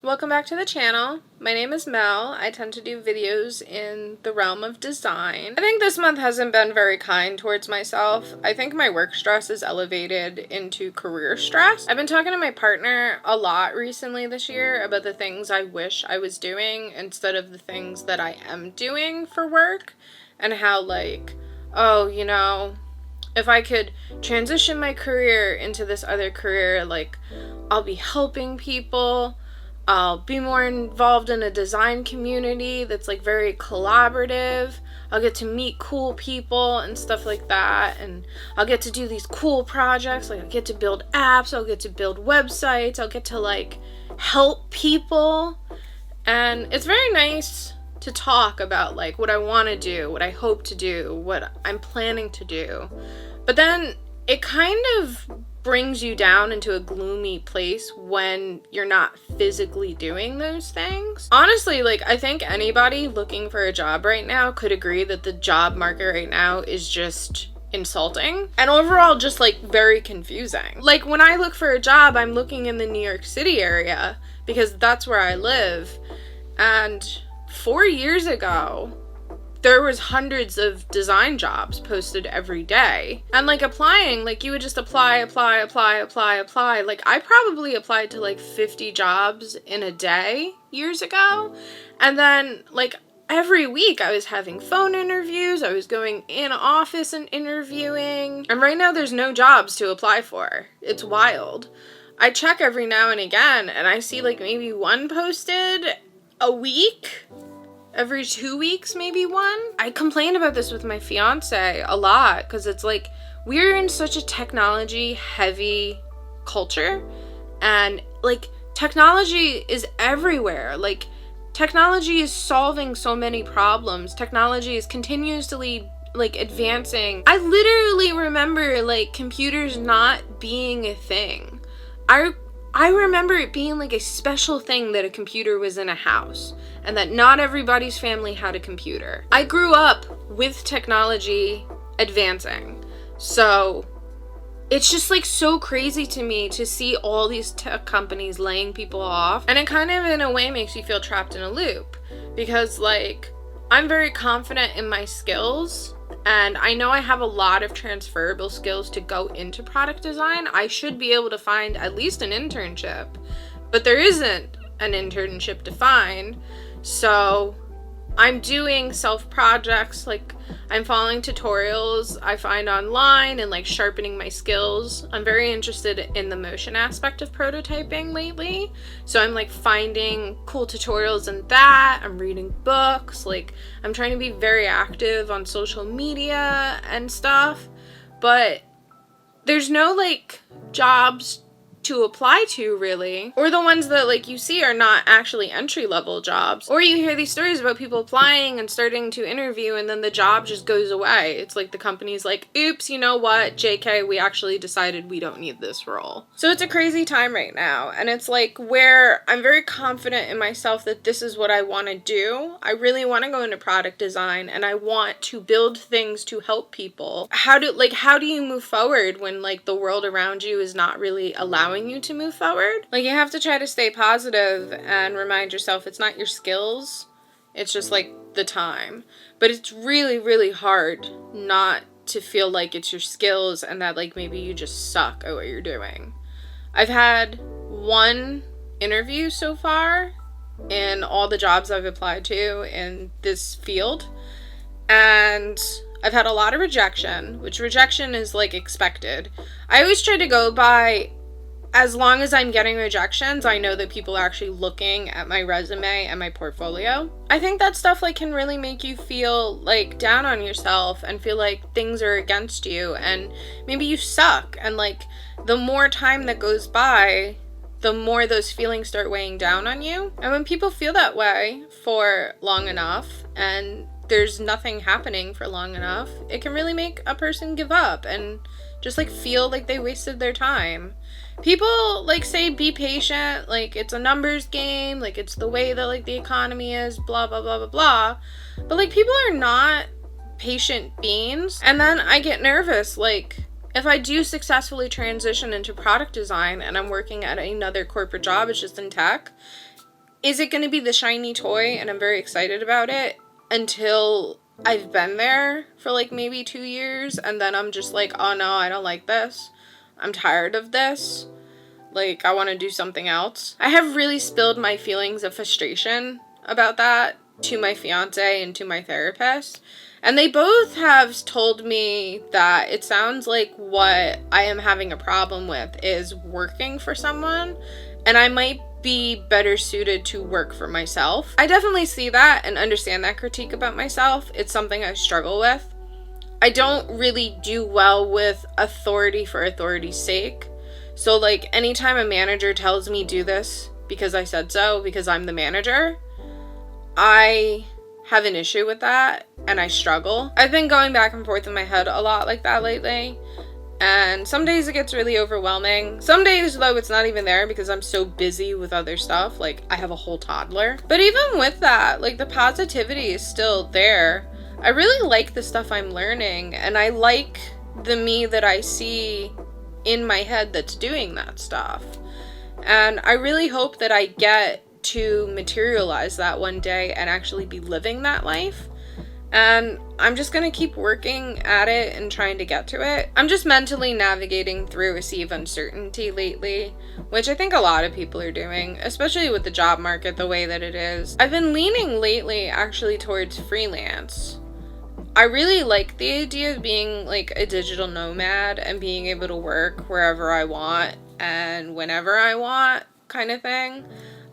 Welcome back to the channel. My name is Mel. I tend to do videos in the realm of design. I think this month hasn't been very kind towards myself. I think my work stress is elevated into career stress. I've been talking to my partner a lot recently this year about the things I wish I was doing instead of the things that I am doing for work, and how if I could transition my career into this other career, I'll be helping people. I'll be more involved in a design community that's very collaborative. I'll get to meet cool people and stuff like that, and I'll get to do these cool projects. I'll get to build apps, I'll get to build websites, I'll get to help people. And it's very nice to talk about what I want to do, what I hope to do, what I'm planning to do. But then it kind of brings you down into a gloomy place when you're not physically doing those things. Honestly, I think anybody looking for a job right now could agree that the job market right now is just insulting and overall just very confusing. When I look for a job, I'm looking in the New York City area because that's where I live. And 4 years ago, there was hundreds of design jobs posted every day. And applying, you would just apply. I probably applied to 50 jobs in a day years ago. And then every week I was having phone interviews, I was going in office and interviewing. And right now there's no jobs to apply for. It's wild. I check every now and again and I see maybe one posted a week. Every 2 weeks, maybe one. I complain about this with my fiance a lot because it's we're in such a technology heavy culture, and technology is everywhere. Technology is solving so many problems. Technology is continuously advancing. I literally remember computers not being a thing. I remember it being a special thing that a computer was in a house and that not everybody's family had a computer. I grew up with technology advancing. So it's just so crazy to me to see all these tech companies laying people off. And it kind of in a way makes you feel trapped in a loop because I'm very confident in my skills. And I know I have a lot of transferable skills to go into product design. I should be able to find at least an internship, but there isn't an internship to find. So I'm doing self-projects, I'm following tutorials I find online and sharpening my skills. I'm very interested in the motion aspect of prototyping lately. So I'm finding cool tutorials in that. I'm reading books. I'm trying to be very active on social media and stuff. But there's no jobs to apply to really, or the ones that you see are not actually entry-level jobs, or you hear these stories about people applying and starting to interview and then the job just goes away. It's the company's oops, you know what, JK, we actually decided we don't need this role. So it's a crazy time right now, and it's where I'm very confident in myself that this is what I want to do. I really want to go into product design and I want to build things to help people. How do you move forward when the world around you is not really allowing you to move forward? You have to try to stay positive and remind yourself it's not your skills, it's just the time. But it's really, really hard not to feel it's your skills and that maybe you just suck at what you're doing. I've had one interview so far in all the jobs I've applied to in this field, and I've had a lot of rejection, which rejection is expected. I always try to go by, as long as I'm getting rejections, I know that people are actually looking at my resume and my portfolio. I think that stuff can really make you feel down on yourself and feel things are against you and maybe you suck. And the more time that goes by, the more those feelings start weighing down on you. And when people feel that way for long enough and there's nothing happening for long enough, it can really make a person give up and just feel they wasted their time. People say be patient, it's a numbers game, it's the way that the economy is, blah blah blah blah blah. But people are not patient beings. And then I get nervous, if I do successfully transition into product design and I'm working at another corporate job, it's just in tech, is it going to be the shiny toy and I'm very excited about it until I've been there for like maybe 2 years and then I'm just like, oh no, I don't like this. I'm tired of this. Like, I want to do something else. I have really spilled my feelings of frustration about that to my fiance and to my therapist. And they both have told me that it sounds like what I am having a problem with is working for someone, and I might be better suited to work for myself. I definitely see that and understand that critique about myself. It's something I struggle with. I don't really do well with authority for authority's sake. So like anytime a manager tells me do this because I said so, because I'm the manager, I have an issue with that and I struggle. I've been going back and forth in my head a lot like that lately. And some days it gets really overwhelming. Some days, though, it's not even there because I'm so busy with other stuff. Like, I have a whole toddler. But even with that, like, the positivity is still there. I really like the stuff I'm learning. And I like the me that I see in my head that's doing that stuff. And I really hope that I get to materialize that one day and actually be living that life. And I'm just going to keep working at it and trying to get to it. I'm just mentally navigating through a sea of uncertainty lately, which I think a lot of people are doing, especially with the job market the way that it is. I've been leaning lately actually towards freelance. I really like the idea of being like a digital nomad and being able to work wherever I want and whenever I want kind of thing.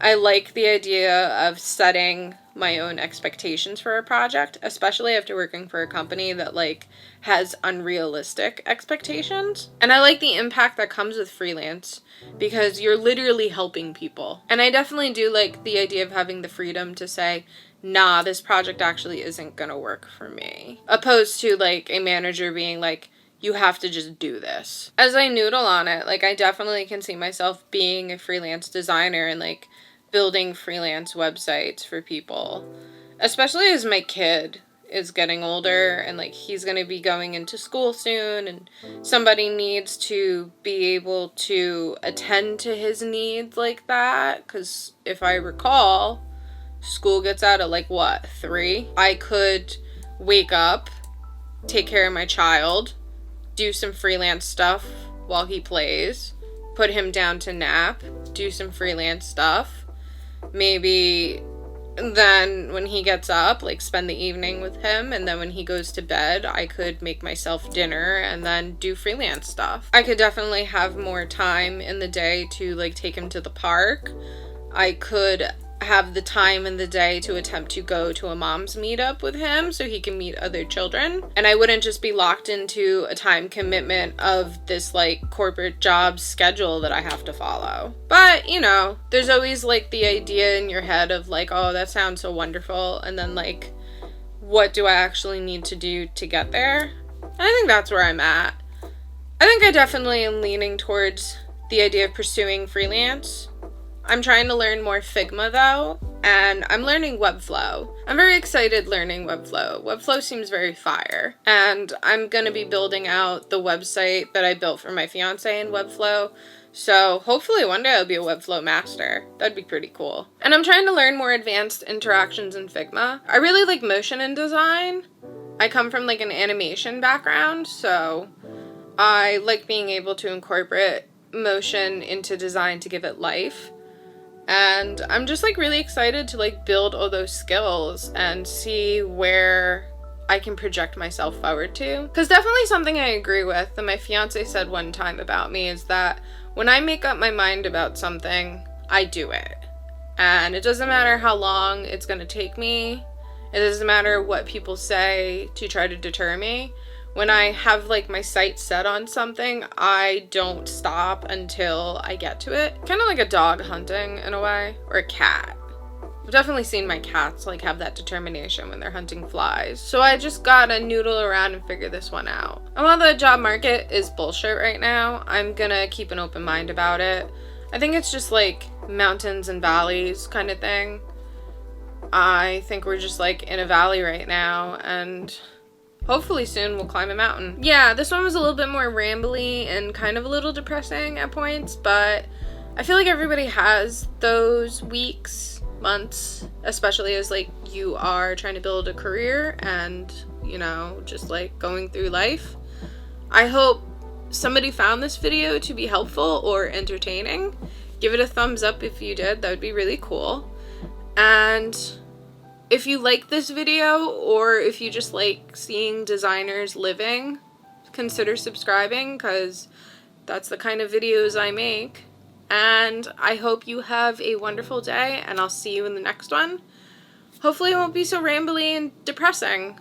I like the idea of setting my own expectations for a project, especially after working for a company that like has unrealistic expectations. And I like the impact that comes with freelance because you're literally helping people. And I definitely do like the idea of having the freedom to say, nah, this project actually isn't gonna work for me. Opposed to like a manager being like, you have to just do this. As I noodle on it, like I definitely can see myself being a freelance designer and like building freelance websites for people, especially as my kid is getting older and like he's going to be going into school soon and somebody needs to be able to attend to his needs like that, because if I recall, school gets out at like 3. I could wake up, take care of my child, do some freelance stuff while he plays, put him down to nap, do some freelance stuff. Maybe then when he gets up, like spend the evening with him, and then when he goes to bed, I could make myself dinner and then do freelance stuff. I could definitely have more time in the day to like take him to the park. I could have the time in the day to attempt to go to a mom's meetup with him so he can meet other children. And I wouldn't just be locked into a time commitment of this like corporate job schedule that I have to follow. But, you know, there's always like the idea in your head of like, oh, that sounds so wonderful. And then like, what do I actually need to do to get there? And I think that's where I'm at. I think I definitely am leaning towards the idea of pursuing freelance. I'm trying to learn more Figma though, and I'm learning Webflow. I'm very excited learning Webflow. Webflow seems very fire, and I'm going to be building out the website that I built for my fiance in Webflow, so hopefully one day I'll be a Webflow master. That'd be pretty cool. And I'm trying to learn more advanced interactions in Figma. I really like motion in design. I come from like an animation background, so I like being able to incorporate motion into design to give it life. And I'm just like really excited to like build all those skills and see where I can project myself forward to. Because definitely something I agree with that my fiance said one time about me is that when I make up my mind about something, I do it. And it doesn't matter how long it's going to take me. It doesn't matter what people say to try to deter me. When I have like my sights set on something, I don't stop until I get to it. Kind of like a dog hunting in a way, or a cat. I've definitely seen my cats like have that determination when they're hunting flies. So I just gotta noodle around and figure this one out. And while the job market is bullshit right now, I'm gonna keep an open mind about it. I think it's just like mountains and valleys kind of thing. I think we're just like in a valley right now, and hopefully soon we'll climb a mountain. Yeah, this one was a little bit more rambly and kind of a little depressing at points, but I feel like everybody has those weeks, months, especially as like you are trying to build a career and, you know, just like going through life. I hope somebody found this video to be helpful or entertaining. Give it a thumbs up if you did. That would be really cool. And if you like this video, or if you just like seeing designers living, consider subscribing, because that's the kind of videos I make. And I hope you have a wonderful day, and I'll see you in the next one. Hopefully it won't be so rambly and depressing.